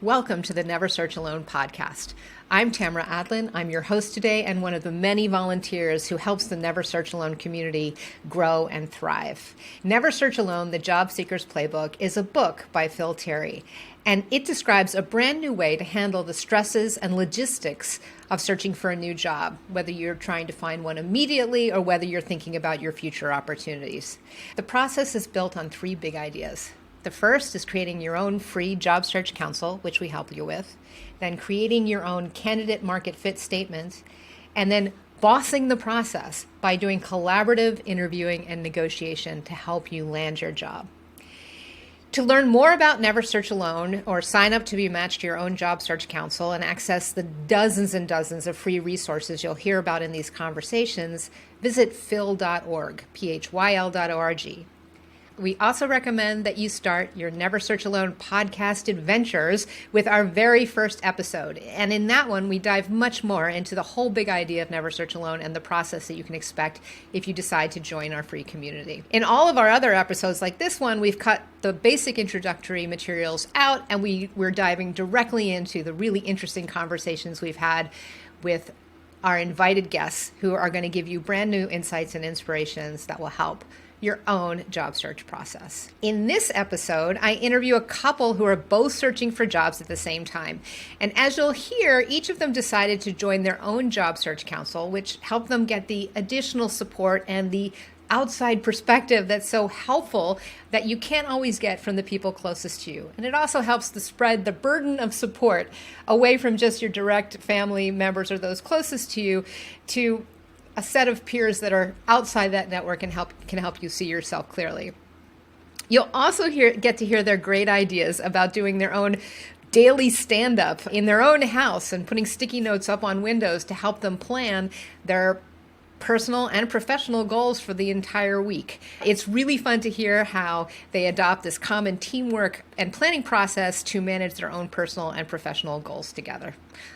Welcome to the Never Search Alone podcast. I'm Tamara Adlin. I'm your host today and one of the many volunteers who helps the Never Search Alone community grow and thrive. Never Search Alone, the Job Seeker's Playbook, is a book by Phil Terry, and it describes a brand new way to handle the stresses and logistics of searching for a new job, whether you're trying to find one immediately or whether you're thinking about your future opportunities. The process is built on three big ideas. The first is creating your own free job search council, which we help you with, then creating your own candidate market fit statement, and then bossing the process by doing collaborative interviewing and negotiation to help you land your job. To learn more about Never Search Alone or sign up to be matched to your own job search council and access the dozens and dozens of free resources you'll hear about in these conversations, visit phil.org, phyl.org. We also recommend that you start your Never Search Alone podcast adventures with our very first episode. And in that one, we dive much more into the whole big idea of Never Search Alone and the process that you can expect if you decide to join our free community. In all of our other episodes like this one, we've cut the basic introductory materials out and we're diving directly into the really interesting conversations we've had with our invited guests who are going to give you brand new insights and inspirations that will help your own job search process. In this episode, I interview a couple who are both searching for jobs at the same time. And as you'll hear, each of them decided to join their own job search council, which helped them get the additional support and the outside perspective that's so helpful that you can't always get from the people closest to you. And it also helps to spread the burden of support away from just your direct family members or those closest to you to a set of peers that are outside that network and can help you see yourself clearly. You'll also get to hear their great ideas about doing their own daily stand-up in their own house and putting sticky notes up on windows to help them plan their personal and professional goals for the entire week. It's really fun to hear how they adopt this common teamwork and planning process to manage their own personal and professional goals together.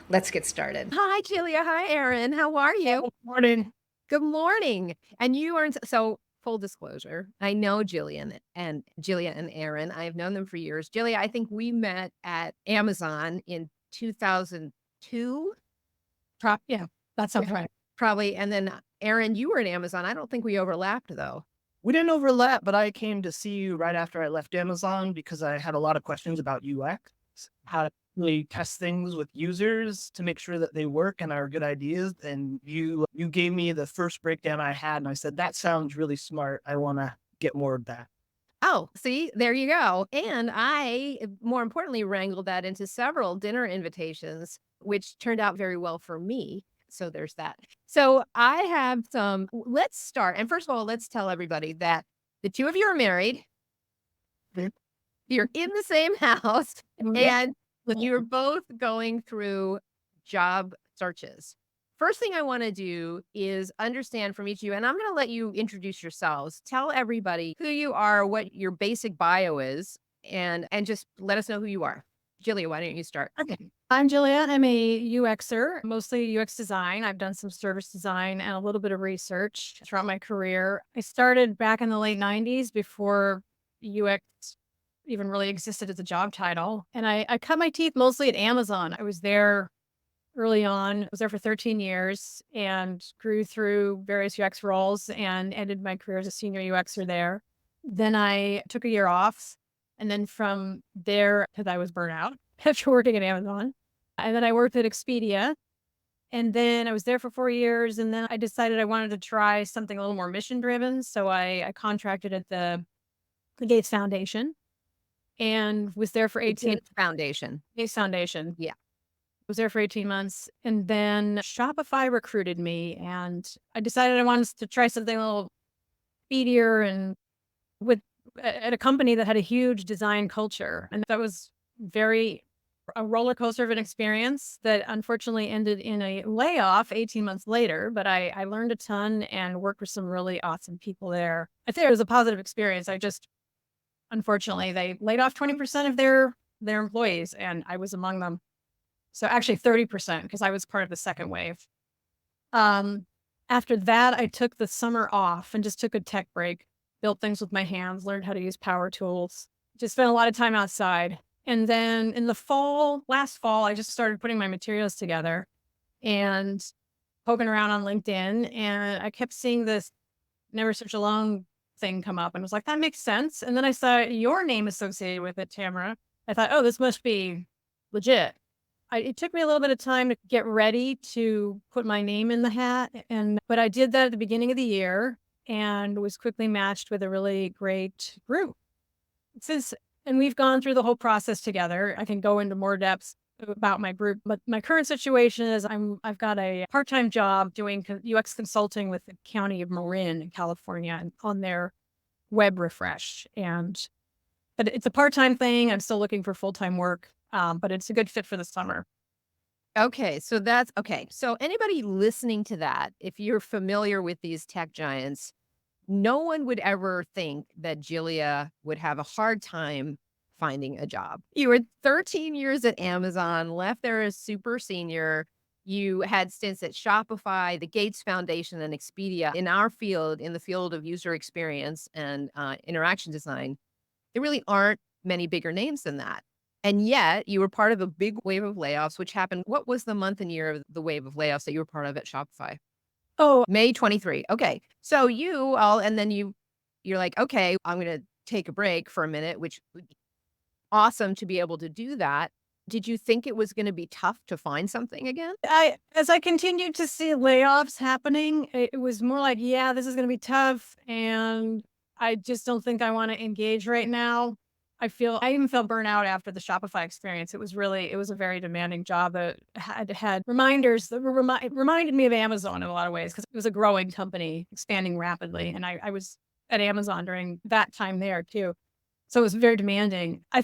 Let's get started. Hi, Julia. Hi, Aaron. How are you? Good morning. Good morning. And you are, so full disclosure, I know Julia and Aaron. I've known them for years. Julia, I think we met at Amazon in 2002. Yeah, that sounds right. Probably. And then Aaron, you were at Amazon. I don't think we overlapped though. We didn't overlap, but I came to see you right after I left Amazon because I had a lot of questions about UX, how to really test things with users to make sure that they work and are good ideas. And you gave me the first breakdown I had, and I said, that sounds really smart. I want to get more of that. Oh, see, there you go. And I, more importantly, wrangled that into several dinner invitations, which turned out very well for me. So there's that. So I have let's start. And first of all, let's tell everybody that the two of you are married. You're in the same house and you're both going through job searches. First thing I want to do is understand from each of you, and I'm going to let you introduce yourselves. Tell everybody who you are, what your basic bio is, and just let us know who you are. Julia, why don't you start? Okay. I'm Julia. I'm a UXer, mostly UX design. I've done some service design and a little bit of research throughout my career. I started back in the late 90s before UX even really existed as a job title. And I cut my teeth mostly at Amazon. I was there early on. I was there for 13 years and grew through various UX roles and ended my career as a senior UXer there. Then I took a year off. And then from there, because I was burnt out after working at Amazon. And then I worked at Expedia. And then I was there for 4 years. And then I decided I wanted to try something a little more mission driven. So I contracted at the Gates Foundation and was there for 18 Gates Foundation. Gates Foundation. Yeah. Was there for 18 months. And then Shopify recruited me. And I decided I wanted to try something a little speedier and at a company that had a huge design culture. And that was a roller coaster of an experience that unfortunately ended in a layoff 18 months later. But I learned a ton and worked with some really awesome people there. I think it was a positive experience. Unfortunately, they laid off 20% of their employees and I was among them. So actually 30% because I was part of the second wave. After that, I took the summer off and just took a tech break. Built things with my hands, learned how to use power tools, just spent a lot of time outside. And then in the last fall, I just started putting my materials together and poking around on LinkedIn. And I kept seeing this Never Search Alone thing come up and was like, that makes sense. And then I saw your name associated with it, Tamara. I thought, oh, this must be legit. It took me a little bit of time to get ready to put my name in the hat, but I did that at the beginning of the year and was quickly matched with a really great group. Since and we've gone through the whole process together. I can go into more depths about my group, but my current situation is I've got a part-time job doing UX consulting with the county of Marin in California and on their web refresh. But it's a part-time thing. I'm still looking for full-time work, but it's a good fit for the summer. Okay, so that's okay. So anybody listening to that, if you're familiar with these tech giants, no one would ever think that Julia would have a hard time finding a job. You were 13 years at Amazon, left there as super senior. You had stints at Shopify, the Gates Foundation, and Expedia. In our field, in the field of user experience and interaction design, there really aren't many bigger names than that. And yet you were part of a big wave of layoffs, which happened. What was the month and year of the wave of layoffs that you were part of at Shopify? Oh, May 23. Okay. So and then you're like, okay, I'm going to take a break for a minute, which would be awesome to be able to do that. Did you think it was going to be tough to find something again? as I continued to see layoffs happening, it was more like, yeah, this is going to be tough. And I just don't think I want to engage right now. I even felt burnout after the Shopify experience. It was a very demanding job that had reminders that reminded me of Amazon in a lot of ways because it was a growing company, expanding rapidly. And I was at Amazon during that time there too. So it was very demanding. I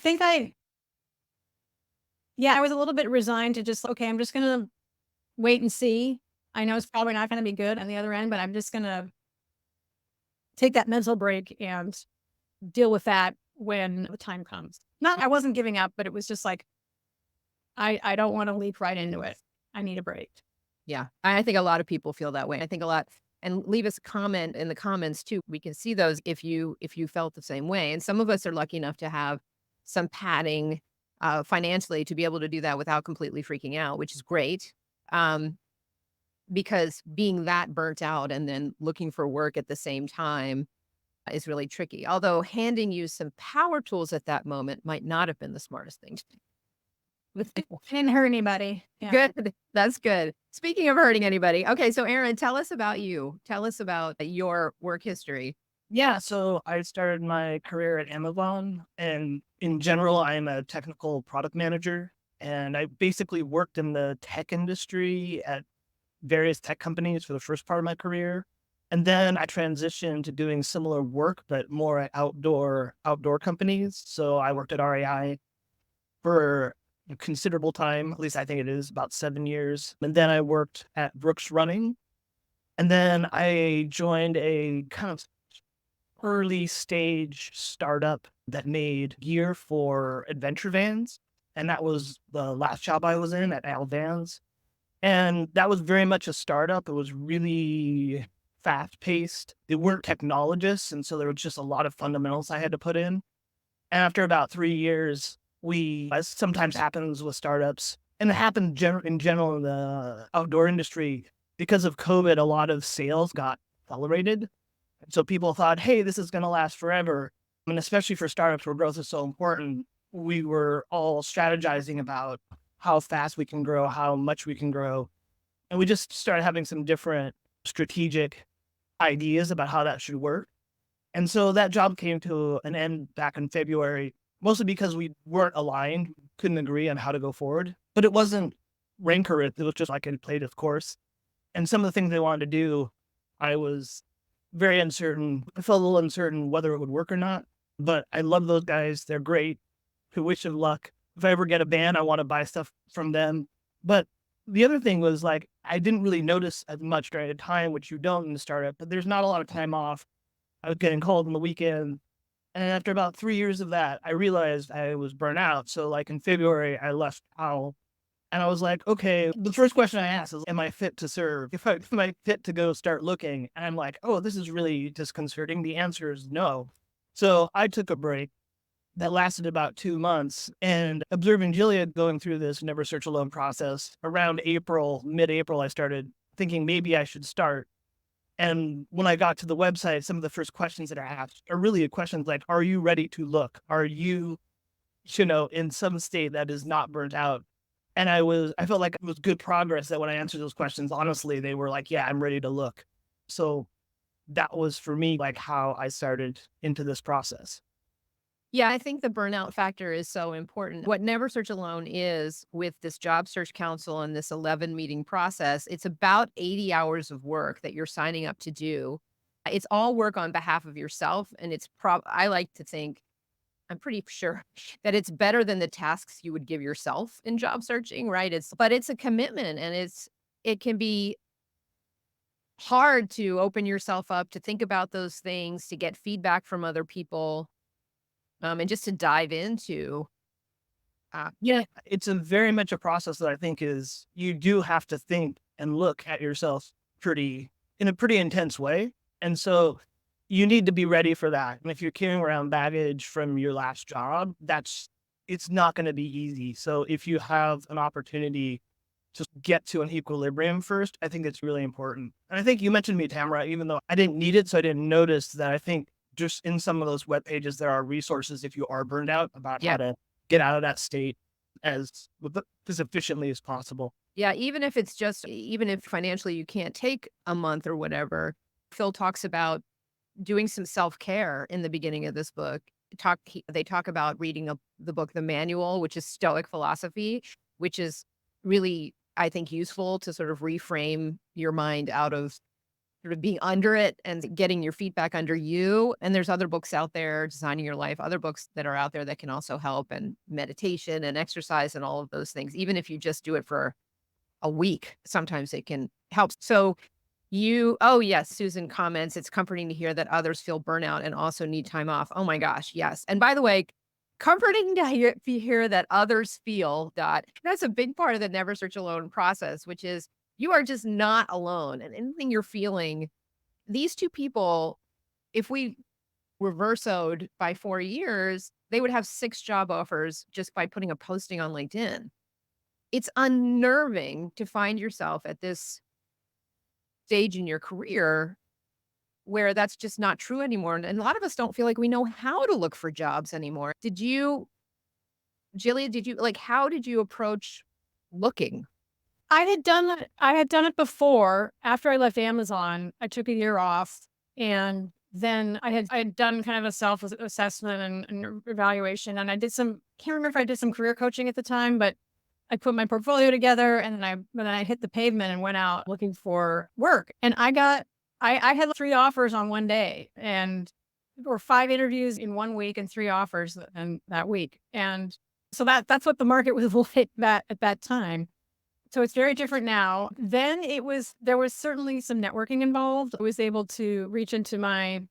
was a little bit resigned to just, okay, I'm just going to wait and see. I know it's probably not going to be good on the other end, but I'm just going to take that mental break and deal with that when the time comes. I wasn't giving up, but it was just like, I don't want to leap right into it. I need a break. Yeah. I think a lot of people feel that way. I think a lot, and leave us a comment in the comments too. We can see those if you felt the same way. And some of us are lucky enough to have some padding financially to be able to do that without completely freaking out, which is great. Because being that burnt out and then looking for work at the same time is really tricky. Although handing you some power tools at that moment might not have been the smartest thing to do. I didn't hurt anybody. Yeah. Good. That's good. Speaking of hurting anybody. Okay. So Aaron, tell us about you. Tell us about your work history. Yeah, so I started my career at Amazon, and in general, I'm a technical product manager, and I basically worked in the tech industry at various tech companies for the first part of my career. And then I transitioned to doing similar work, but more at outdoor companies. So I worked at REI for a considerable time, at least I think it is about 7 years. And then I worked at Brooks Running. And then I joined a kind of early stage startup that made gear for adventure vans. And that was the last job I was in at Al Vans. And that was very much a startup. It was really fast paced. They weren't technologists. And so there was just a lot of fundamentals I had to put in. And after about 3 years, as sometimes happens with startups, and it happened in general in the outdoor industry, because of COVID, a lot of sales got accelerated. So people thought, hey, this is going to last forever. And especially for startups where growth is so important, we were all strategizing about how fast we can grow, how much we can grow. And we just started having some different strategic ideas about how that should work. And so that job came to an end back in February, mostly because we weren't aligned, couldn't agree on how to go forward. But it wasn't rancorous. It was just like I played his course. And some of the things they wanted to do, I was very uncertain. I felt a little uncertain whether it would work or not. But I love those guys. They're great. I wish them luck. If I ever get a band, I want to buy stuff from them. But the other thing was like, I didn't really notice as much during the time, which you don't in the startup, but there's not a lot of time off. I was getting called on the weekend. And after about 3 years of that, I realized I was burnt out. So like in February, I left Powell. And I was like, okay, the first question I asked is, am I fit to serve? Am I fit to go start looking? And I'm like, oh, this is really disconcerting. The answer is no. So I took a break. that lasted about 2 months. And observing Jillian going through this Never Search Alone process, around April, mid-April, I started thinking maybe I should start. And when I got to the website, some of the first questions that are asked are really questions like, are you ready to look? Are you, in some state that is not burnt out? And I felt like it was good progress that when I answered those questions, honestly, they were like, yeah, I'm ready to look. So that was for me, like how I started into this process. Yeah, I think the burnout factor is so important. What Never Search Alone is with this job search council and this 11 meeting process, it's about 80 hours of work that you're signing up to do. It's all work on behalf of yourself. And I like to think, I'm pretty sure that it's better than the tasks you would give yourself in job searching, right? But it's a commitment, and it can be hard to open yourself up, to think about those things, to get feedback from other people, and just to dive into. Yeah, it's a very much a process that I think is you do have to think and look at yourself in a pretty intense way. And so you need to be ready for that. And if you're carrying around baggage from your last job, it's not going to be easy. So if you have an opportunity to get to an equilibrium first, I think it's really important. And I think you mentioned me, Tamara, even though I didn't need it, so I didn't notice that. I think just in some of those web pages, there are resources if you are burned out about how Yeah. to get out of that state as efficiently as possible. Yeah, even if financially you can't take a month or whatever, Phil talks about doing some self-care in the beginning of this book. They talk about reading the book, The Manual, which is Stoic philosophy, which is really, I think, useful to sort of reframe your mind out of sort of being under it and getting your feet back under you. And there's other books out there, Designing Your Life, other books that are out there that can also help, and meditation and exercise and all of those things. Even if you just do it for a week, sometimes it can help. So oh yes, Susan comments, it's comforting to hear that others feel burnout and also need time off. Oh my gosh, yes. And by the way, comforting to hear that others feel that. That's a big part of the Never Search Alone process, which is you are just not alone. And anything you're feeling, these two people, if we reversoed by 4 years, they would have 6 job offers just by putting a posting on LinkedIn. It's unnerving to find yourself at this stage in your career where that's just not true anymore. And a lot of us don't feel like we know how to look for jobs anymore. Jillian, how did you approach looking? I had done it before. After I left Amazon, I took a year off, and then I had done kind of a self-assessment and evaluation, and can't remember if I did some career coaching at the time, but I put my portfolio together, and then I hit the pavement and went out looking for work. And I had 3 offers on one day, or 5 interviews in 1 week and 3 offers in that week. And so that's what the market was like at that time. So it's very different now. Then there was certainly some networking involved. I was able to reach into my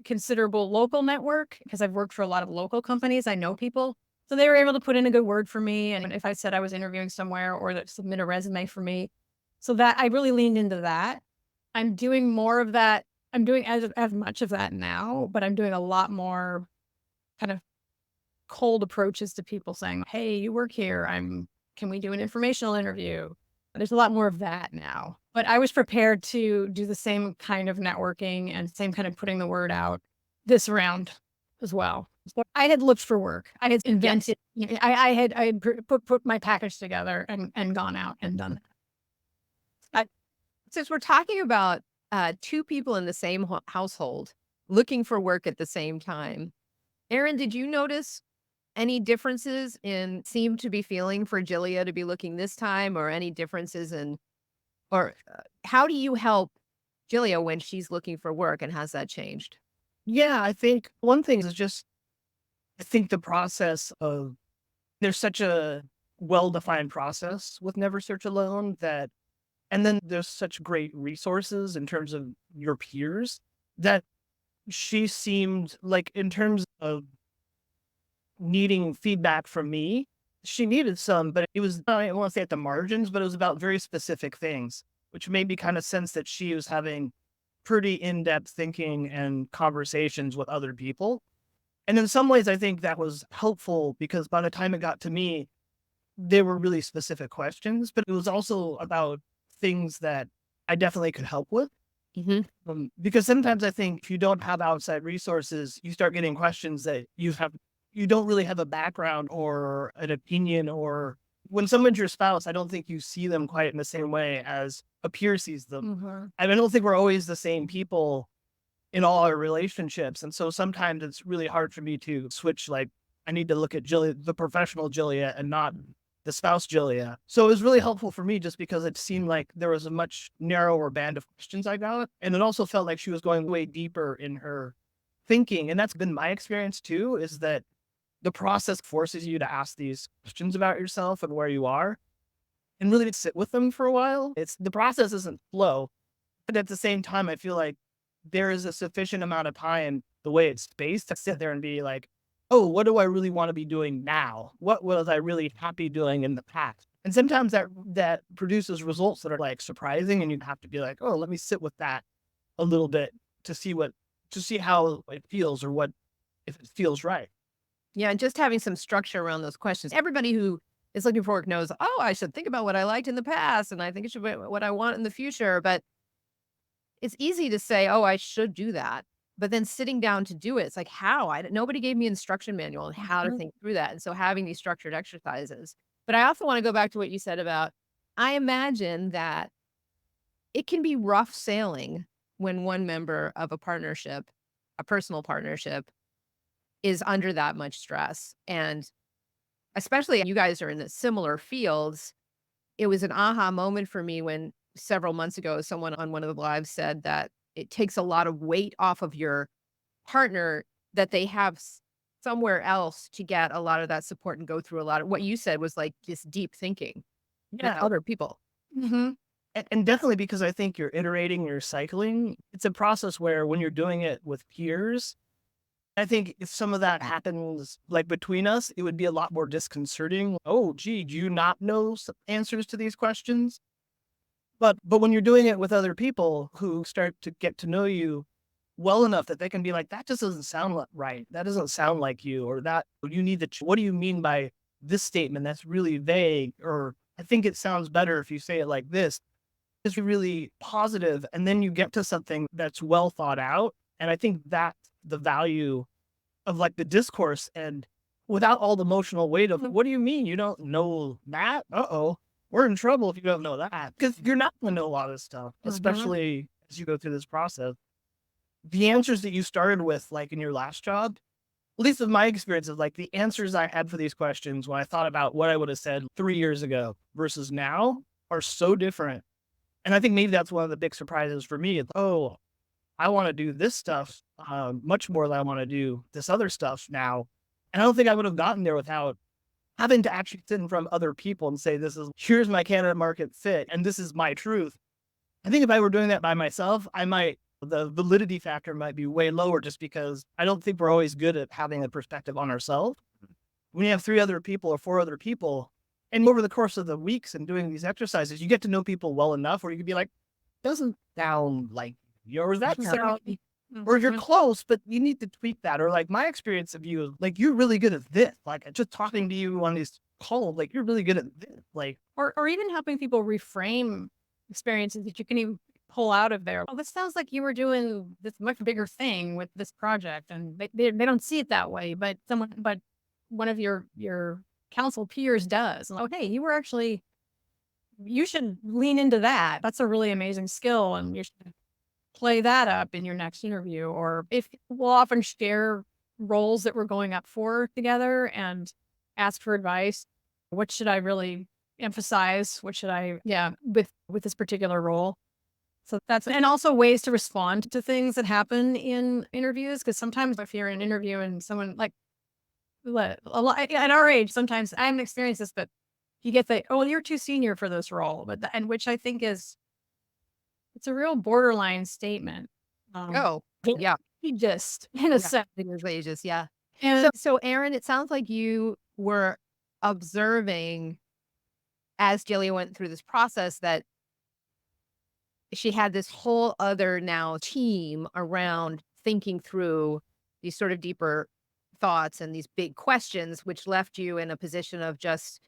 considerable local network because I've worked for a lot of local companies. I know people. So they were able to put in a good word for me. And if I said I was interviewing somewhere, or submit a resume for me. So that I really leaned into that. I'm doing more of that. I'm doing as much of that now, but I'm doing a lot more kind of cold approaches to people saying, hey, you work here. Can we do an informational interview? There's a lot more of that now. But I was prepared to do the same kind of networking and same kind of putting the word out this round as well. So I had looked for work. I had invented, I had put my package together and gone out and done that. Since we're talking about 2 people in the same household looking for work at the same time, Erin, did you notice any differences seem to be feeling for Jillia to be looking this time, or any differences or how do you help Jillia when she's looking for work, and has that changed? Yeah, I think one thing is just, I think the process of, there's such a well-defined process with Never Search Alone and then there's such great resources in terms of your peers that she seemed like, in terms of needing feedback from me, she needed some, but it was, I don't want to say at the margins, but it was about very specific things, which made me kind of sense that she was having pretty in-depth thinking and conversations with other people. And in some ways, I think that was helpful because by the time it got to me, they were really specific questions, but it was also about things that I definitely could help with. Hmm. Because sometimes I think if you don't have outside resources, you start getting questions that you don't really have a background or an opinion, or when someone's your spouse, I don't think you see them quite in the same way as a peer sees them. Mhm. And I don't think we're always the same people in all our relationships. And so sometimes it's really hard for me to switch, like, I need to look at Julia, the professional Julia, and not the spouse Julia. So it was really helpful for me just because it seemed like there was a much narrower band of questions I got. And it also felt like she was going way deeper in her thinking. And that's been my experience too, is that the process forces you to ask these questions about yourself and where you are and really to sit with them for a while. The process isn't slow, but at the same time, I feel like there is a sufficient amount of time, the way it's spaced, to sit there and be like, oh, what do I really want to be doing now? What was I really happy doing in the past? And sometimes that produces results that are like surprising, and you have to be like, oh, let me sit with that a little bit to see how it feels, or what if it feels right. Yeah, and just having some structure around those questions. Everybody who is looking for work knows, oh, I should think about what I liked in the past, and I think it should be what I want in the future. But it's easy to say, oh, I should do that. But then sitting down to do it, it's like, how? Nobody gave me an instruction manual on how to Mhm. think through that. And so having these structured exercises. But I also want to go back to what you said about, I imagine that it can be rough sailing when one member of a partnership, a personal partnership, is under that much stress. And especially you guys are in the similar fields. It was an aha moment for me when several months ago, someone on one of the lives said that it takes a lot of weight off of your partner, that they have somewhere else to get a lot of that support and go through a lot of what you said was like this deep thinking with Yeah. other people. Mhm. And definitely because I think you're iterating, you're cycling. It's a process where when you're doing it with peers, I think if some of that happens like between us, it would be a lot more disconcerting. Oh, gee, do you not know answers to these questions? But when you're doing it with other people who start to get to know you well enough that they can be like, that just doesn't sound right. That doesn't sound like you, or that you need to. What do you mean by this statement? That's really vague. Or I think it sounds better if you say it like this. It's really positive, and then you get to something that's well thought out. And I think that's the value of like the discourse, and without all the emotional weight of what do you mean you don't know that? Uh-oh, we're in trouble if you don't know that, because you're not going to know a lot of this stuff, Mhm. especially as you go through this process. The answers that you started with, like in your last job, at least with my experiences, like the answers I had for these questions when I thought about what I would have said 3 years ago versus now are so different. And I think maybe that's one of the big surprises for me. It's, oh, I want to do this stuff much more than I want to do this other stuff now. And I don't think I would have gotten there without having to actually sit in front of other people and say, here's my candidate market fit, and this is my truth. I think if I were doing that by myself, the validity factor might be way lower, just because I don't think we're always good at having a perspective on ourselves. When you have 3 other people or 4 other people, and over the course of the weeks and doing these exercises, you get to know people well enough where you can be like, doesn't sound like you, or that Yeah. sound, or you're Mhm. close, but you need to tweak that. Or like my experience of you is like, you're really good at this. Like just talking to you on these calls, like you're really good at this. Like, Or even helping people reframe experiences that you can even pull out of there. Oh, this sounds like you were doing this much bigger thing with this project, and they don't see it that way, but one of your council peers does. Oh, hey, you should lean into that. That's a really amazing skill, and you should play that up in your next interview. Or if we'll often share roles that we're going up for together and ask for advice. What should I really emphasize? What should I, yeah, with this particular role? So that's, and also ways to respond to things that happen in interviews. Cause sometimes if you're in an interview and someone like, a lot at our age, sometimes I haven't experienced this, but you get the, oh, you're too senior for this role. And which I think it's a real borderline statement. Um, Oh, yeah. just in a Yeah. sense. Fingers ages. Yeah. And So Aaron, it sounds like you were observing as Jillian went through this process that she had this whole other now team around thinking through these sort of deeper thoughts and these big questions, which left you in a position of just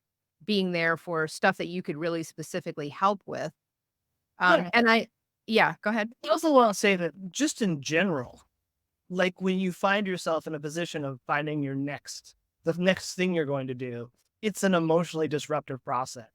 being there for stuff that you could really specifically help with. Yeah. And yeah, go ahead. I also want to say that just in general, like when you find yourself in a position of finding the next thing you're going to do, it's an emotionally disruptive process.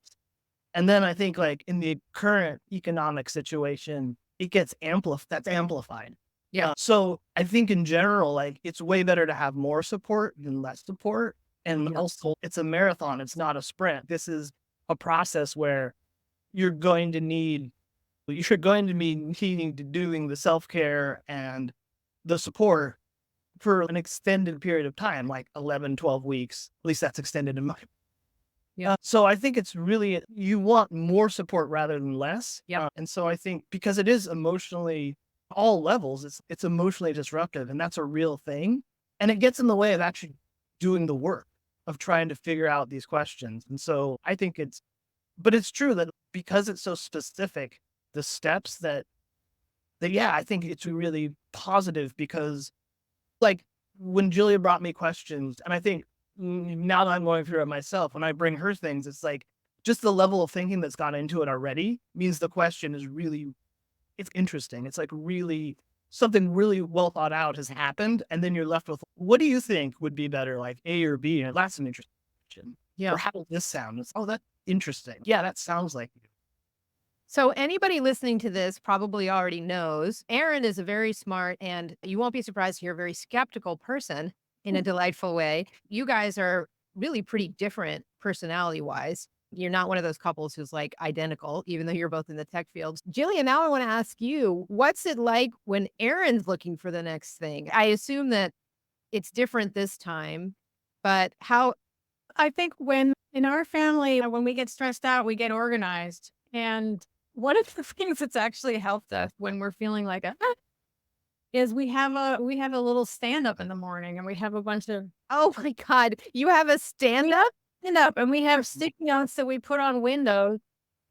And then I think like in the current economic situation, it gets amplified. Yeah. So I think in general, like it's way better to have more support than less support. And Yeah. also it's a marathon. It's not a sprint. This is a process where you're going to be needing to doing the self-care and the support for an extended period of time, like 11, 12 weeks. At least that's extended in my. Yeah. So I think it's really, you want more support rather than less. Yeah. And so I think because it is emotionally, all levels, it's emotionally disruptive, and that's a real thing. And it gets in the way of actually doing the work of trying to figure out these questions. And so I think but it's true that because it's so specific, the steps yeah, I think it's really positive because like when Julia brought me questions, and I think now that I'm going through it myself, when I bring her things, it's like just the level of thinking that's gone into it already means the question is really, it's interesting. It's like really something really well thought out has happened. And then you're left with, what do you think would be better, like A or B? And that's an interesting question. Yeah. Or how does this sound? It's, oh, that's interesting. Yeah, that sounds like you. So anybody listening to this probably already knows Aaron is a very smart, and you won't be surprised to hear, a very skeptical person in a delightful way. You guys are really pretty different personality-wise. You're not one of those couples who's like identical, even though you're both in the tech fields. Jillian, now I want to ask you, what's it like when Aaron's looking for the next thing? I assume that it's different this time, but how? I think when in our family, when we get stressed out, we get organized. And one of the things that's actually helped us when we're feeling like is we have a little stand up in the morning, and we have a bunch of Oh my God, you have a stand-up? and we have sticky notes that we put on windows.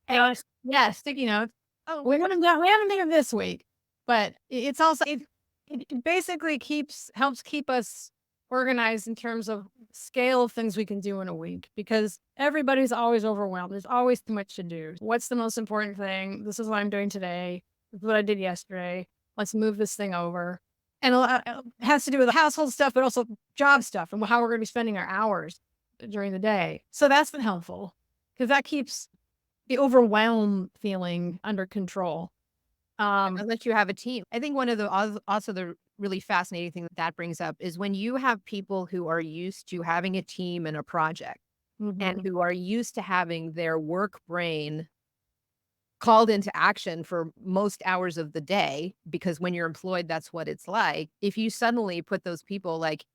And yeah, sticky notes. Oh, We haven't done it this week, but it's also it basically helps keep us organized in terms of scale of things we can do in a week, because everybody's always overwhelmed. There's always too much to do. What's the most important thing? This is what I'm doing today. This is what I did yesterday. Let's move this thing over. And it has to do with the household stuff, but also job stuff and how we're going to be spending our hours during the day. So that's been helpful because that keeps the overwhelm feeling under control. Unless you have a team. I think one of the also the really fascinating thing that brings up is when you have people who are used to having a team and a project, and who are used to having their work brain called into action for most hours of the day, because when you're employed, that's what it's like. If you suddenly put those people like,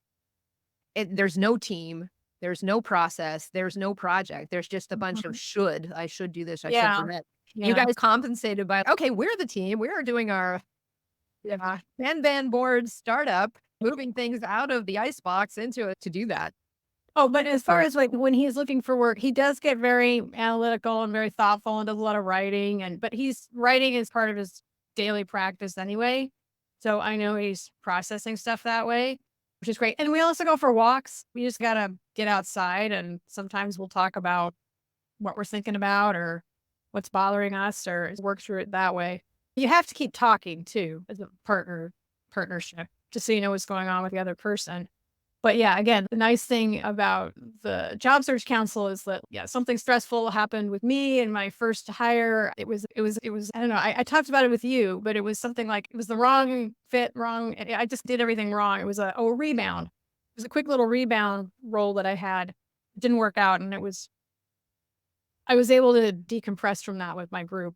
there's no team, there's no process, there's no project, there's just a bunch of I should do this, I should do that. You guys compensated by, okay, we're the team. We are doing our Kanban board startup, moving things out of the icebox into it to do that. Oh, but as far as like when he's looking for work, he does get very analytical and very thoughtful and does a lot of writing. But writing is part of his daily practice anyway. So I know he's processing stuff that way, which is great. And we also go for walks. We just got to get outside, and sometimes we'll talk about what we're thinking about or what's bothering us, or work through it that way. You have to keep talking too as a partnership, just so you know what's going on with the other person. But yeah, again, the nice thing about the job search council is that, something stressful happened with me and my first hire. It was, I don't know, I talked about it with you, but it was something like, it was the wrong fit, I just did everything wrong. It was a rebound. It was a quick little rebound role that I had. It didn't work out. And I was able to decompress from that with my group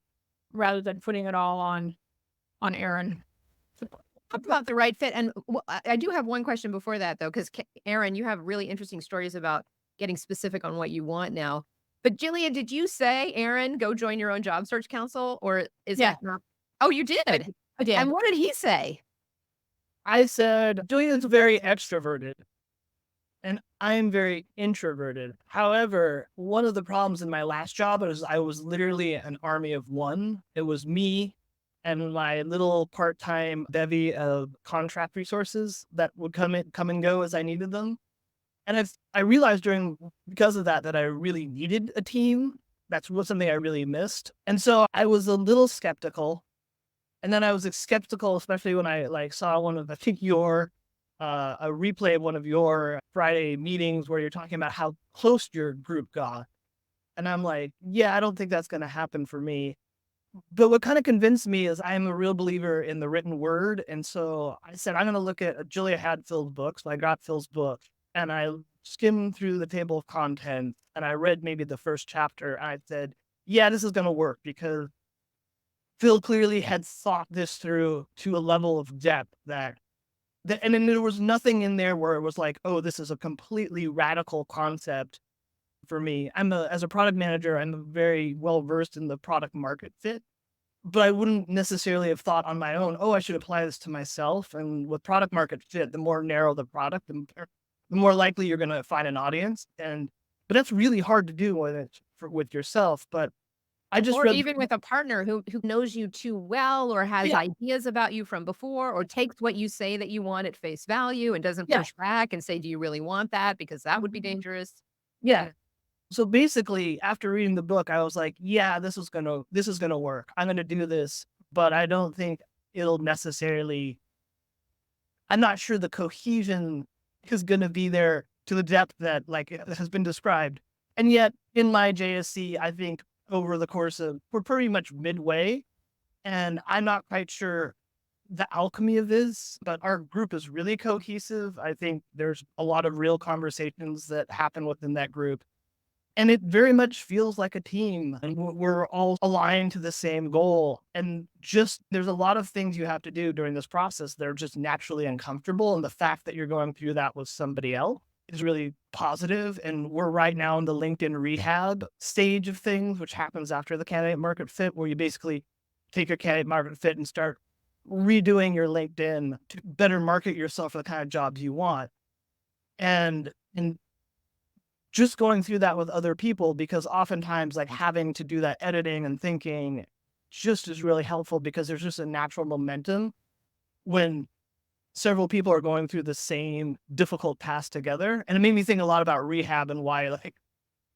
rather than putting it all on Aaron. Talk about the right fit. And I do have one question before that, though, because Aaron, you have really interesting stories about getting specific on what you want now. But Jillian, did you say, Aaron, go join your own job search council? Or is that not? Oh, you did? I did. And what did he say? I said, Julian's very extroverted and I'm very introverted. However, one of the problems in my last job is I was literally an army of one. It was me and my little part-time bevy of contract resources that would come and go as I needed them. And I realized because of that I really needed a team. That's something I really missed. And so I was a little skeptical. And then I was skeptical, especially when I saw I think a replay of one of your Friday meetings where you're talking about how close your group got. And I'm like, yeah, I don't think that's going to happen for me. But what kind of convinced me is I'm a real believer in the written word. And so I said, I'm going to look at Julia had Phil's book. So I got Phil's book and I skimmed through the table of contents and I read maybe the first chapter. And I said, yeah, this is going to work because Phil clearly had thought this through to a level of depth and then there was nothing in there where it was like, oh, this is a completely radical concept for me. As a product manager, I'm very well versed in the product market fit, but I wouldn't necessarily have thought on my own, oh, I should apply this to myself. And with product market fit, the more narrow the product, the more likely you're going to find an audience. But that's really hard to do with yourself. But I just Or read, even with a partner who knows you too well or has yeah, ideas about you from before or takes what you say that you want at face value and doesn't yeah, push back and say, "Do you really want that?" Because that would be dangerous. yeah. So basically, after reading the book, I was like, yeah, this is gonna work. I'm gonna do this, but I don't think it'll necessarily. I'm not sure the cohesion is gonna be there to the depth that it has been described. And yet, in my JSC, I think over the course of we're pretty much midway, and I'm not quite sure the alchemy of this, but our group is really cohesive. I think there's a lot of real conversations that happen within that group. And it very much feels like a team and we're all aligned to the same goal. And just there's a lot of things you have to do during this process that are just naturally uncomfortable. And the fact that you're going through that with somebody else is really positive. And we're right now in the LinkedIn rehab stage of things, which happens after the candidate market fit, where you basically take your candidate market fit and start redoing your LinkedIn to better market yourself for the kind of jobs you want. And just going through that with other people, because oftentimes having to do that editing and thinking just is really helpful because there's just a natural momentum when several people are going through the same difficult path together. And it made me think a lot about rehab and why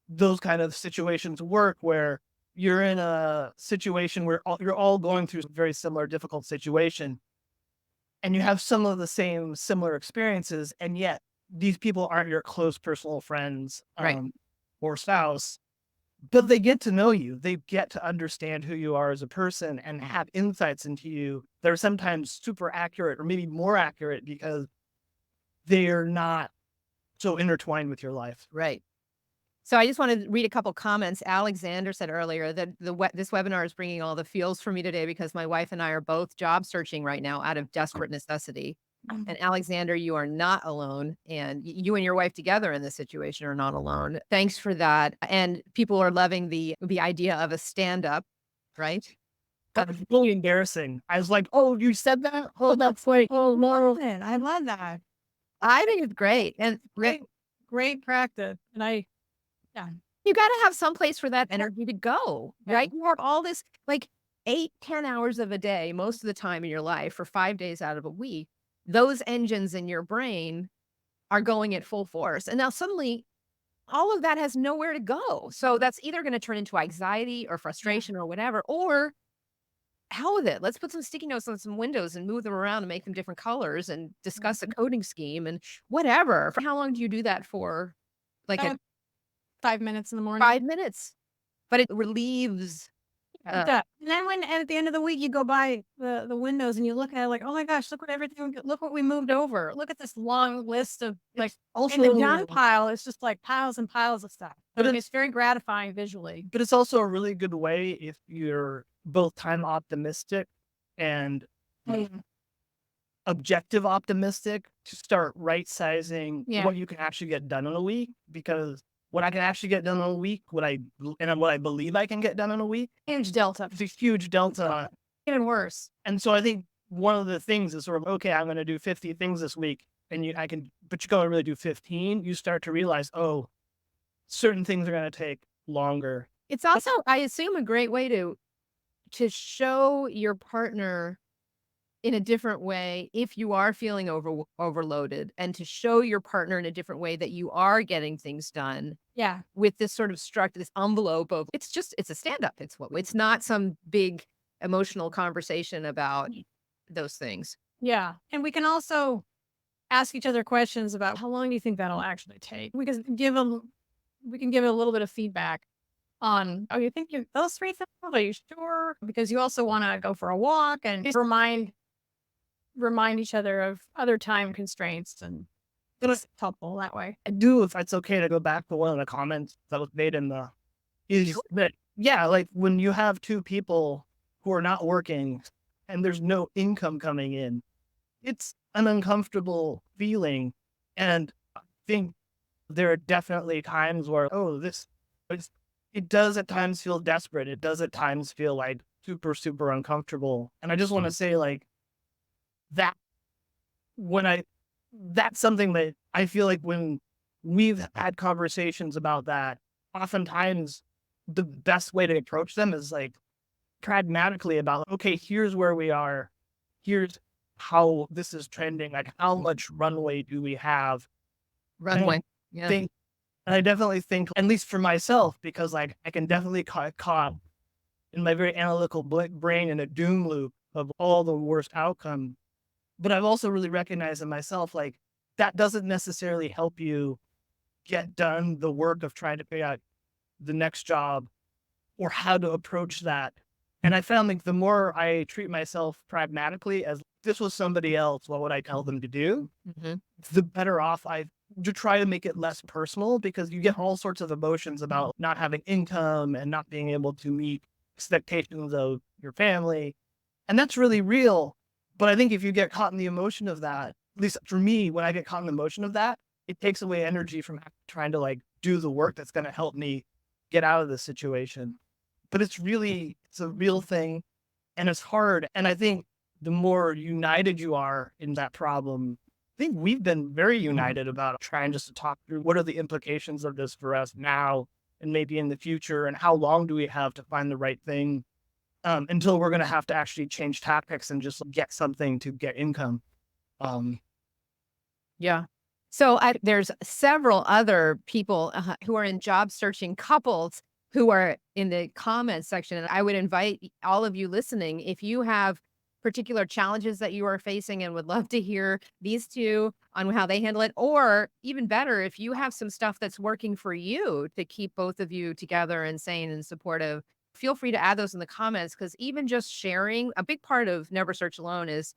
those kind of situations work, where you're in a situation where you're all going through a very similar difficult situation and you have some of the same similar experiences, and yet these people aren't your close personal friends Right. or spouse, but they get to know you. They get to understand who you are as a person and have insights into you that are sometimes super accurate or maybe more accurate because they're not so intertwined with your life. Right. So I just wanted to read a couple comments. Alexander said earlier that this webinar is bringing all the feels for me today because my wife and I are both job searching right now out of desperate necessity. And Alexander, you are not alone, and you and your wife together in this situation are not alone. Thanks for that. And people are loving the idea of a stand up, right? That was really embarrassing. I was like, "Oh, you said that? Oh, that's like, oh no." I love that. I think it's great. And Great practice. And you got to have some place for that energy to go, right? You have all this 8-10 hours of a day, most of the time in your life for 5 days out of a week. Those engines in your brain are going at full force. And now suddenly all of that has nowhere to go. So that's either going to turn into anxiety or frustration or whatever, or hell with it. Let's put some sticky notes on some windows and move them around and make them different colors and discuss a coding scheme and whatever. For how long do you do that for? Like 5 minutes in the morning. 5 minutes, but it relieves. And then when at the end of the week you go by the windows and you look at it oh my gosh, look what we moved over. Look at this long list of Also, in the done pile. It's just piles and piles of stuff. But It's very gratifying visually. but it's also a really good way if you're both time optimistic and objective optimistic to start right sizing what you can actually get done in a week, because what I can actually get done in a week, what I believe I can get done in a week, Huge delta. it's a huge delta. Even worse. And so I think one of the things is sort of, okay, I'm going to do 50 things this week, but you can't really do 15. You start to realize, oh, certain things are going to take longer. It's also, I assume, a great way to to show your partner in a different way if you are feeling overloaded, and to show your partner in a different way that you are getting things done Yeah. with this sort of this envelope of it's a stand up. It's not some big emotional conversation about those things. Yeah. And we can also ask each other questions about how long do you think that'll actually take? We can give a little bit of feedback on, oh, you think you those 3 things? Are you sure? Because you also want to go for a walk and just remind each other of other time constraints, and it's helpful that way. I do, if it's okay to go back to one of the comments that was made in the, is that, yeah, like when you have two people who are not working and there's no income coming in, it's an uncomfortable feeling. And I think there are definitely times where, it does at times feel desperate. It does at times feel like super, super uncomfortable. And I just want to say, like, that when that's something that I feel like when we've had conversations about that, oftentimes the best way to approach them is like pragmatically about, okay, here's where we are. Here's how this is trending. Like, how much runway do we have? Runway. Yeah. And I definitely think, at least for myself, because like I can definitely get caught in my very analytical brain in a doom loop of all the worst outcomes. But I've also really recognized in myself, like, that doesn't necessarily help you get done the work of trying to figure out the next job or how to approach that. And I found like the more I treat myself pragmatically as this was somebody else, what would I tell them to do? Mhm. The better off I to try to make it less personal, because you get all sorts of emotions about not having income and not being able to meet expectations of your family. And that's really real. But I think if you get caught in the emotion of that, at least for me, when I get caught in the emotion of that, it takes away energy from trying to like do the work that's going to help me get out of this situation. But it's a real thing, and it's hard. And I think the more united you are in that problem, I think we've been very united about trying just to talk through what are the implications of this for us now and maybe in the future, and how long do we have to find the right thing, until we're going to have to actually change tactics and just get something to get income. Yeah. So there's several other people who are in job searching couples who are in the comments section. And I would invite all of you listening, if you have particular challenges that you are facing and would love to hear these two on how they handle it, or even better, if you have some stuff that's working for you to keep both of you together and sane and supportive, feel free to add those in the comments, because even just sharing, a big part of Never Search Alone is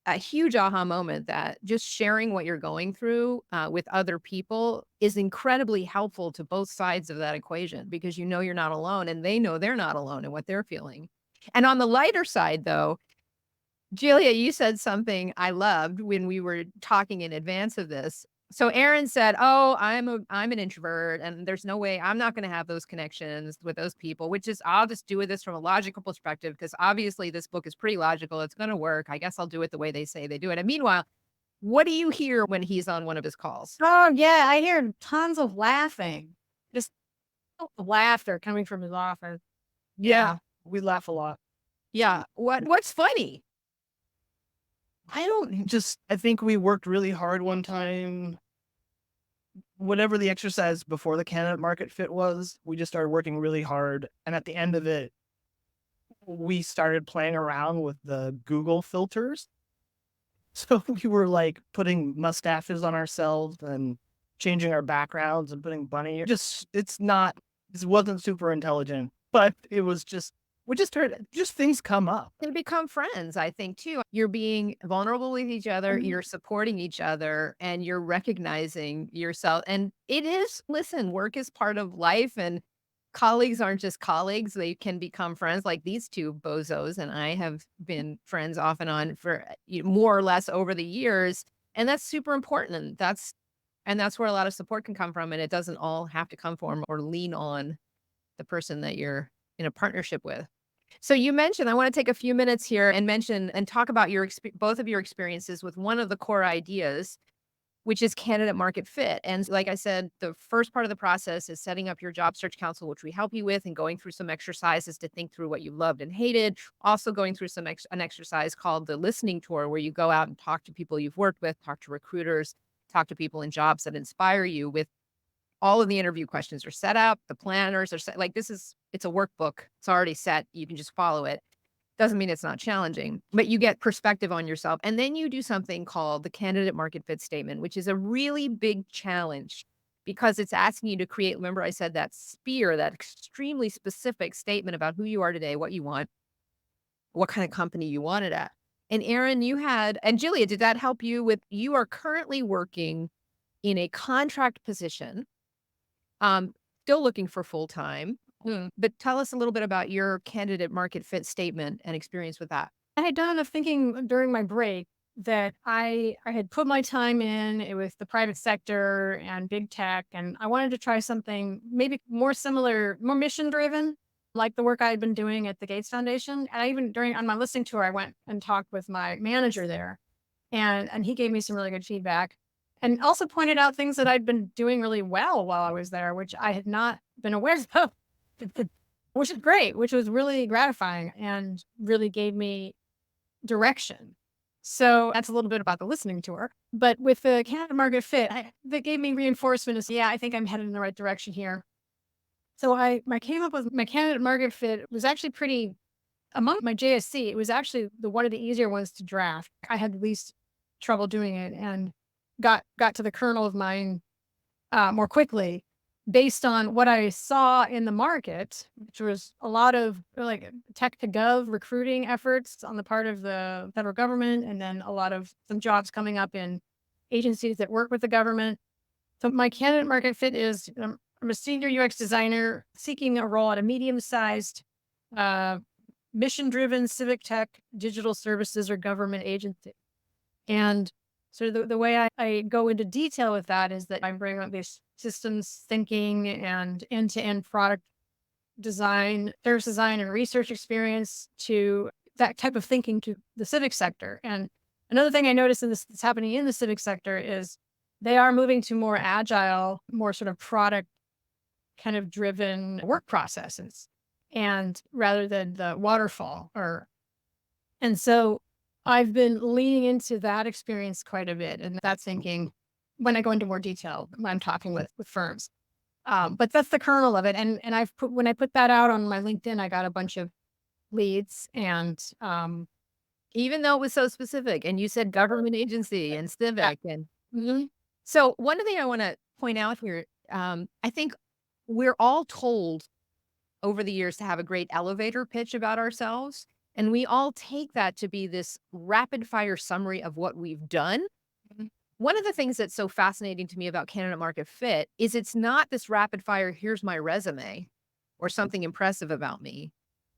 a huge aha moment that just sharing what you're going through with other people is incredibly helpful to both sides of that equation, because you know you're not alone and they know they're not alone in what they're feeling. And on the lighter side, though, Julia, you said something I loved when we were talking in advance of this. So Aaron said, "Oh, I'm an introvert, and there's no way I'm not going to have those connections with those people." Which is, I'll just do this from a logical perspective, because obviously this book is pretty logical. It's going to work. I guess I'll do it the way they say they do it. And meanwhile, what do you hear when he's on one of his calls? Oh, yeah. I hear tons of laughing. Just laughter coming from his office. Yeah, we laugh a lot. Yeah. What's funny? I think we worked really hard one time. Whatever the exercise before the candidate market fit was, we just started working really hard. And at the end of it, we started playing around with the Google filters. So we were like putting mustaches on ourselves and changing our backgrounds and putting bunny. This wasn't super intelligent, but it was just things come up. They become friends, I think, too. You're being vulnerable with each other, you're supporting each other, and you're recognizing yourself. And it is, listen, work is part of life, and colleagues aren't just colleagues. They can become friends, like these two bozos and I have been friends off and on for more or less over the years. And that's super important. And that's where a lot of support can come from. And it doesn't all have to come from or lean on the person that you're in a partnership with. So you mentioned, I want to take a few minutes here and mention and talk about both of your experiences with one of the core ideas which is candidate market fit. And like I said, the first part of the process is setting up your job search council, which we help you with, and going through some exercises to think through what you loved and hated. Also going through an exercise called the listening tour, where you go out and talk to people you've worked with, talk to recruiters, talk to people in jobs that inspire you. With all of the interview questions are set up, the planners are set. Like it's a workbook. It's already set. You can just follow it. Doesn't mean it's not challenging, but you get perspective on yourself. And then you do something called the candidate market fit statement, which is a really big challenge because it's asking you to create, remember I said that sphere, that extremely specific statement about who you are today, what you want, what kind of company you want it at. And Erin, and Julia, did that help you with, you are currently working in a contract position, still looking for full-time. But tell us a little bit about your candidate market fit statement and experience with that. I had done enough thinking during my break that I had put my time in with the private sector and big tech, and I wanted to try something maybe more similar, more mission driven, like the work I had been doing at the Gates Foundation. And I even on my listening tour, I went and talked with my manager there, and he gave me some really good feedback, and also pointed out things that I'd been doing really well while I was there, which I had not been aware of. Which is great, which was really gratifying and really gave me direction. So that's a little bit about the listening tour. But with the candidate market fit, that gave me reinforcement as, yeah, I think I'm headed in the right direction here. So I came up with my candidate market fit. It was actually pretty, among my JSC, it was actually one of the easier ones to draft. I had the least trouble doing it and got to the kernel of mine more quickly, based on what I saw in the market, which was a lot of like tech to gov recruiting efforts on the part of the federal government, and then a lot of some jobs coming up in agencies that work with the government. So my candidate market fit is I'm a senior UX designer seeking a role at a medium-sized, mission-driven civic tech, digital services, or government agency. And so the way I go into detail with that is that I bring up this systems thinking and end-to-end product design, service design, and research experience to that type of thinking to the civic sector. And another thing I noticed that's happening in the civic sector is they are moving to more agile, more sort of product kind of driven work processes, and rather than the waterfall and so I've been leaning into that experience quite a bit, and that thinking when I go into more detail when I'm talking with firms. But that's the kernel of it. And when I put that out on my LinkedIn, I got a bunch of leads, and even though it was so specific, and you said government agency and civic, and mhm. so one thing I want to point out here, I think we're all told over the years to have a great elevator pitch about ourselves. And we all take that to be this rapid fire summary of what we've done. Mhm. One of the things that's so fascinating to me about candidate market fit is it's not this rapid fire, here's my resume or something impressive about me.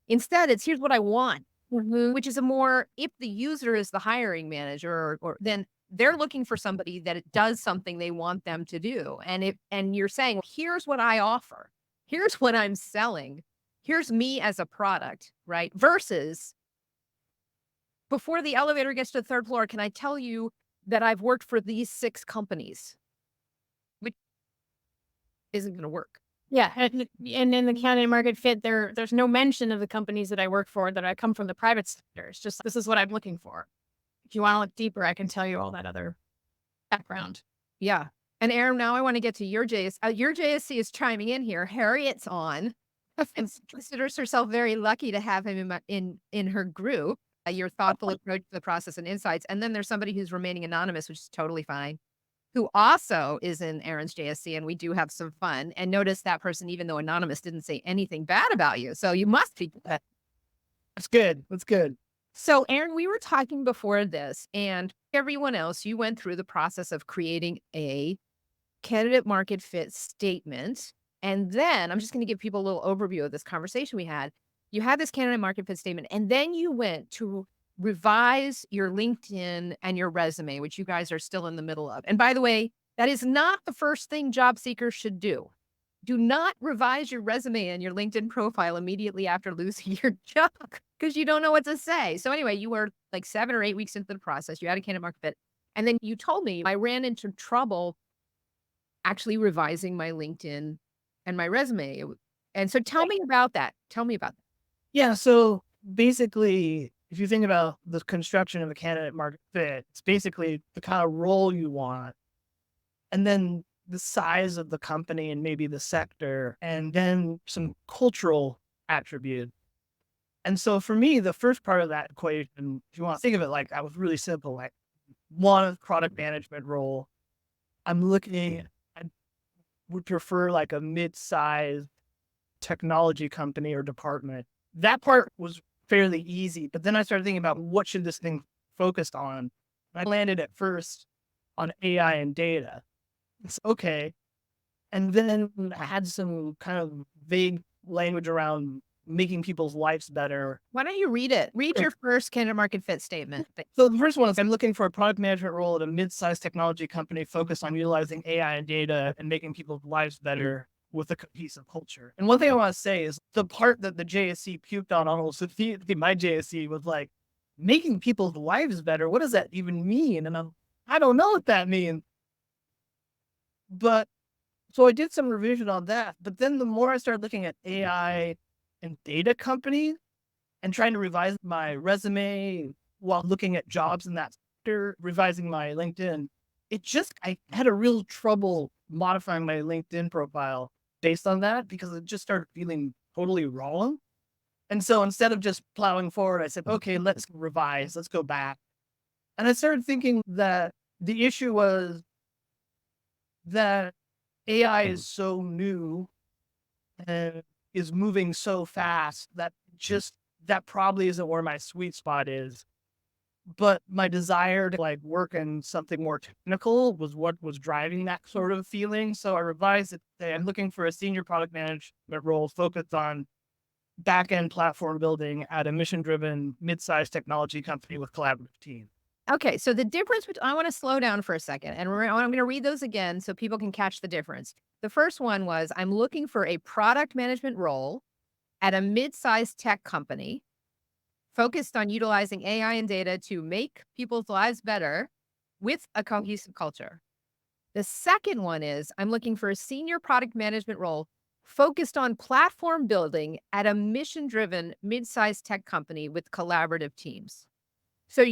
Instead, it's here's what I want, which is a more, if the user is the hiring manager, or then they're looking for somebody that it does something they want them to do. And you're saying, here's what I offer. Here's what I'm selling. Here's me as a product, right? Versus before the elevator gets to the third floor, can I tell you that I've worked for these 6 companies, which isn't going to work. Yeah. And in the candidate market fit, there's no mention of the companies that I work for, that I come from the private sector. It's just, this is what I'm looking for. If you want to look deeper, I can tell you all that other background. Yeah. And Erin, now I want to get to your JSC. Your JSC is chiming in here. Harriet's on and considers herself very lucky to have him in her group. Your thoughtful approach to the process and insights. And then there's somebody who's remaining anonymous, which is totally fine, who also is in Erin's JSC, and we do have some fun. And notice that person, even though anonymous, didn't say anything bad about you. So you must be good. That's good. That's good. So Erin, we were talking before this, and everyone else, you went through the process of creating a candidate market fit statement. And then I'm just going to give people a little overview of this conversation we had. You had this candidate market fit statement, and then you went to revise your LinkedIn and your resume, which you guys are still in the middle of. And by the way, that is not the first thing job seekers should do. Do not revise your resume and your LinkedIn profile immediately after losing your job, because you don't know what to say. So anyway, you were like 7 or 8 weeks into the process. You had a candidate market fit. And then you told me I ran into trouble actually revising my LinkedIn and my resume. And so tell me about that. Tell me about that. Yeah. So basically, if you think about the construction of a candidate market fit, it's basically the kind of role you want, and then the size of the company and maybe the sector, and then some cultural attribute. And so for me, the first part of that equation, if you want to think of it like that, was really simple. Like, one, product management role. I'm looking, I would prefer like a mid-sized technology company or department. That part was fairly easy, but then I started thinking about what should this thing focus on. I landed at first on AI and data. It's okay. And then I had some kind of vague language around making people's lives better. Why don't you read it? Read Sure. your first candidate market fit statement. So the first one is, I'm looking for a product management role at a mid-sized technology company focused on utilizing AI and data and making people's lives better with a cohesive culture. And one thing I want to say is the part that the JSC puked on almost, my JSC was like, making people's lives better. What does that even mean? And I don't know what that means. But so I did some revision on that. But then the more I started looking at AI and data companies and trying to revise my resume while looking at jobs in that sector, revising my LinkedIn, I had a real trouble modifying my LinkedIn profile based on that because it just started feeling totally wrong. And so instead of just plowing forward, I said, okay, let's revise, let's go back. And I started thinking that the issue was that AI is so new and is moving so fast that probably isn't where my sweet spot is. But my desire to like work in something more technical was what was driving that sort of feeling. So I revised it. I'm looking for a senior product management role focused on back-end platform building at a mission-driven mid-sized technology company with collaborative teams. Okay, so the difference I want to slow down for a second, and I'm going to read those again so people can catch the difference. The first one was, I'm looking for a product management role at a mid-sized tech company focused on utilizing AI and data to make people's lives better with a cohesive culture. The second one is, I'm looking for a senior product management role focused on platform building at a mission-driven mid-sized tech company with collaborative teams. So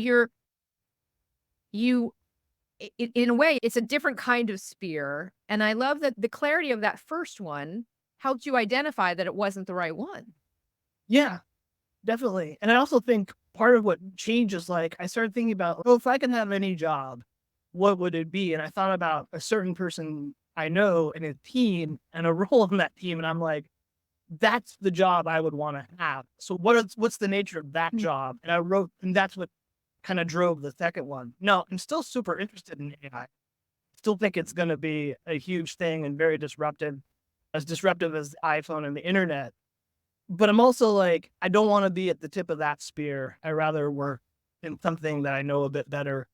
in a way, it's a different kind of spear. And I love that the clarity of that first one helped you identify that it wasn't the right one. Yeah, definitely. And I also think part of what changes, like I started thinking about, oh, if I could have any job, what would it be? And I thought about a certain person I know in a team and a role in that team. And I'm like, that's the job I would want to have. So what's the nature of that job? And I wrote, and that's what kind of drove the second one. No, I'm still super interested in AI. Still think it's going to be a huge thing and very disruptive as the iPhone and the internet. But I'm also like, I don't want to be at the tip of that spear. I rather work in something that I know a bit better.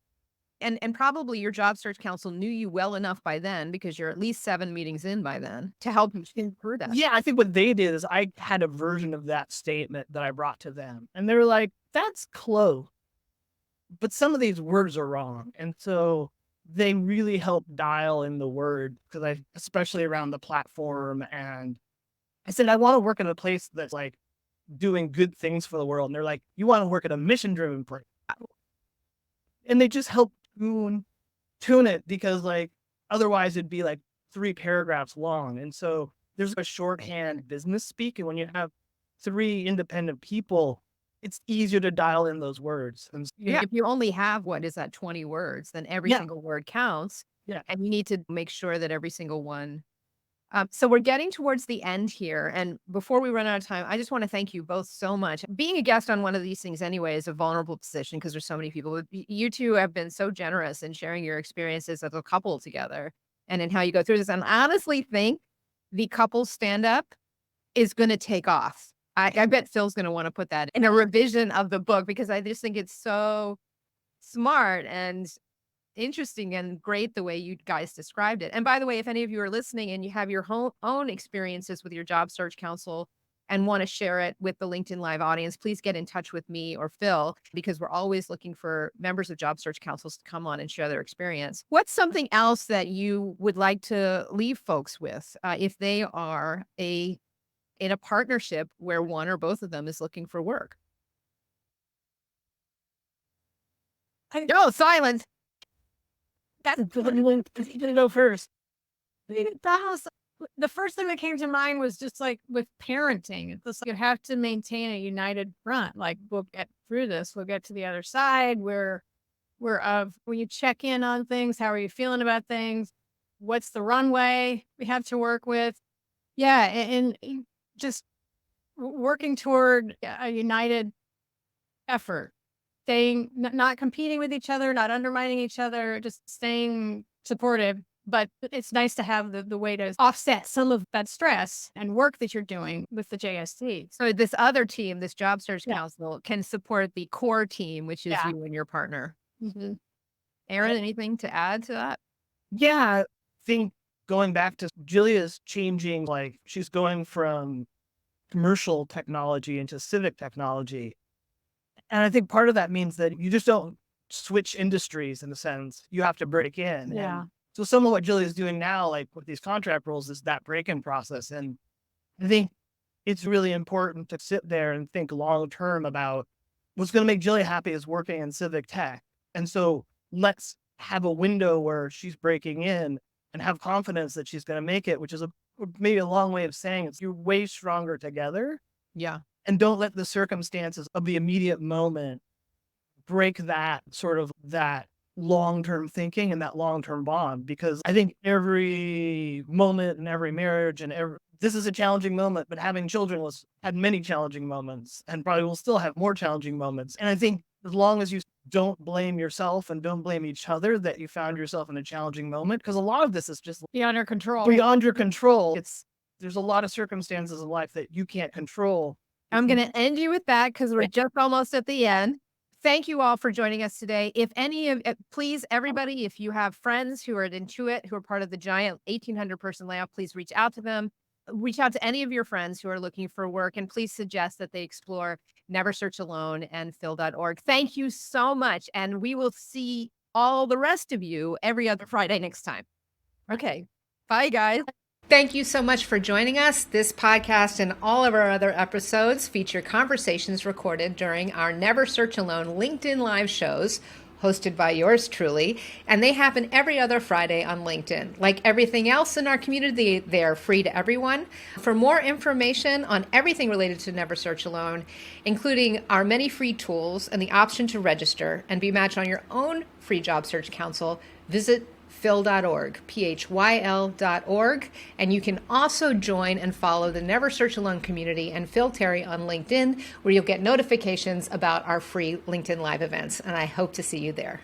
And probably your job search counsel knew you well enough by then, because you're at least 7 meetings in by then, to help you think through that. Yeah, I think what they did is I had a version of that statement that I brought to them. And they were like, that's close. But some of these words are wrong. And so they really help dial in the word, because especially around the platform. And I said, I want to work in a place that's like doing good things for the world. And they're like, you want to work at a mission driven place. And they just help tune it, because like otherwise it'd be like 3 paragraphs long. And so there's a shorthand business speak. And when you have 3 independent people, it's easier to dial in those words. And If you only have, 20 words, then every single word counts. Yeah. And you need to make sure that every single one. So we're getting towards the end here. And before we run out of time, I just want to thank you both so much. Being a guest on one of these things anyway is a vulnerable position, because there's so many people. You two have been so generous in sharing your experiences as a couple together and in how you go through this. And I honestly think the couple stand-up is going to take off. I bet Phil's going to want to put that in a revision of the book, because I just think it's so smart and interesting and great the way you guys described it. And by the way, if any of you are listening and you have your own experiences with your job search counsel and want to share it with the LinkedIn Live audience, please get in touch with me or Phil, because we're always looking for members of job search councils to come on and share their experience. What's something else that you would like to leave folks with if they are in a partnership where one or both of them is looking for work? No, silence. That's go first. The first thing that came to mind was just like with parenting. It's just like you have to maintain a united front. Like, we'll get through this. We'll get to the other side. When you check in on things, how are you feeling about things? What's the runway we have to work with? Yeah, and just working toward a united effort. Staying, not competing with each other, not undermining each other, just staying supportive. But it's nice to have the way to offset some of that stress and work that you're doing with the JST. So this other team, this job search council, can support the core team, which is you and your partner. Mm-hmm. Aaron, anything to add to that? Yeah, I think going back to Julia's changing, like she's going from commercial technology into civic technology. And I think part of that means that you just don't switch industries in a sense. You have to break in. Yeah. And so some of what Julia's doing now, like with these contract roles, is that break-in process. And I think it's really important to sit there and think long-term about what's going to make Julia happy is working in civic tech. And so let's have a window where she's breaking in and have confidence that she's going to make it, which is maybe a long way of saying it's you're way stronger together. Yeah. And don't let the circumstances of the immediate moment break that sort of that long-term thinking and that long-term bond. Because I think every moment in every marriage and this is a challenging moment, but having children had many challenging moments and probably will still have more challenging moments. And I think as long as you don't blame yourself and don't blame each other that you found yourself in a challenging moment, because a lot of this is just Beyond your control. beyond your control. There's a lot of circumstances in life that you can't control. I'm going to end you with that because we're just almost at the end. Thank you all for joining us today. Please, everybody, if you have friends who are at Intuit, who are part of the giant 1,800 person layoff, please reach out to them. Reach out to any of your friends who are looking for work, and please suggest that they explore Never Search Alone and Phil.org. Thank you so much. And we will see all the rest of you every other Friday next time. Okay. Bye, guys. Thank you so much for joining us. This podcast and all of our other episodes feature conversations recorded during our Never Search Alone LinkedIn Live shows, hosted by yours truly, and they happen every other Friday on LinkedIn. Like everything else in our community, they are free to everyone. For more information on everything related to Never Search Alone, including our many free tools and the option to register and be matched on your own free job search council, visit Phil.org, PHYL.org. And you can also join and follow the Never Search Alone community and Phil Terry on LinkedIn, where you'll get notifications about our free LinkedIn Live events. And I hope to see you there.